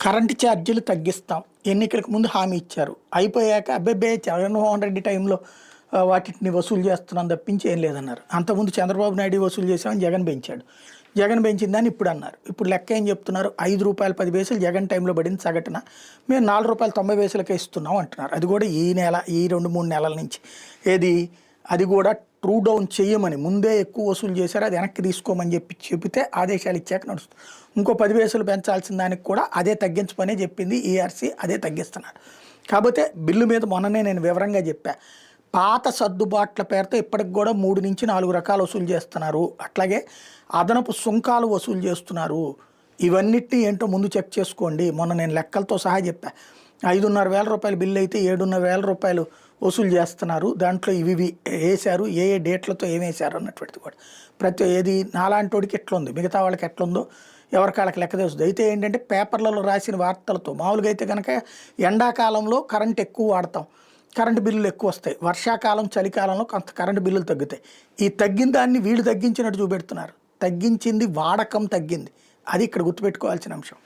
Current ఛార్జీలు తగ్గిస్తాం ఎన్నికలకు ముందు హామీ ఇచ్చారు. అయిపోయాక అబ్బెబ్బే జగన్మోహన్ రెడ్డి టైంలో వాటిని వసూలు చేస్తున్నాం తప్పించి ఏం లేదన్నారు. అంతకుముందు చంద్రబాబు నాయుడు వసూలు చేసామని జగన్ పెంచాడు. జగన్ పెంచిందని ఇప్పుడు అన్నారు. ఇప్పుడు లెక్క ఏం చెప్తున్నారు? ₹5.10 జగన్ టైంలో పడింది సగటున. మేము ₹4.90 ఇస్తున్నాం అంటున్నారు. అది కూడా ఈ నెల, ఈ 2-3 నెలల నుంచి. ఏది అది కూడా ట్రూ డౌన్ చేయమని ముందే ఎక్కువ వసూలు చేశారు, అది వెనక్కి తీసుకోమని చెప్తే ఆదేశాలు ఇచ్చాక నడుస్తుంది. ఇంకో 10 పైసలు పెంచాల్సిన దానికి కూడా అదే తగ్గించమనే చెప్పింది ఈఆర్సీ, అదే తగ్గిస్తున్నారు. కాకపోతే బిల్లు మీద మొన్ననే నేను వివరంగా చెప్పా. పాత సర్దుబాట్ల పేరుతో ఇప్పటికి కూడా 3 నుంచి 4 రకాలు వసూలు చేస్తున్నారు. అట్లాగే అదనపు సుంకాలు వసూలు చేస్తున్నారు. ఇవన్నిటిని ఏంటో ముందు చెక్ చేసుకోండి. మొన్న నేను లెక్కలతో సహా చెప్పా. ₹5,500 బిల్లు అయితే ₹7,500 వసూలు చేస్తున్నారు. దాంట్లో ఇవి వేశారు, ఏ ఏ డేట్లతో ఏమేశారు అన్నటువంటిది కూడా ప్రతి ఏది నాలాంటోడికి ఎట్లుంది, మిగతా వాళ్ళకి ఎట్లుందో ఎవరికాళ్ళకి లెక్క తెలుస్తుంది. అయితే ఏంటంటే పేపర్లలో రాసిన వార్తలతో మామూలుగా అయితే కనుక ఎండాకాలంలో కరెంట్ ఎక్కువ వాడతాం, కరెంటు బిల్లులు ఎక్కువ వస్తాయి. వర్షాకాలం, చలికాలంలో కొంత కరెంటు బిల్లులు తగ్గుతాయి. ఈ తగ్గిన దాన్ని వీళ్ళు తగ్గించినట్టు చూపెడుతున్నారు. తగ్గించింది వాడకం తగ్గింది. అది ఇక్కడ గుర్తుపెట్టుకోవాల్సిన అంశం.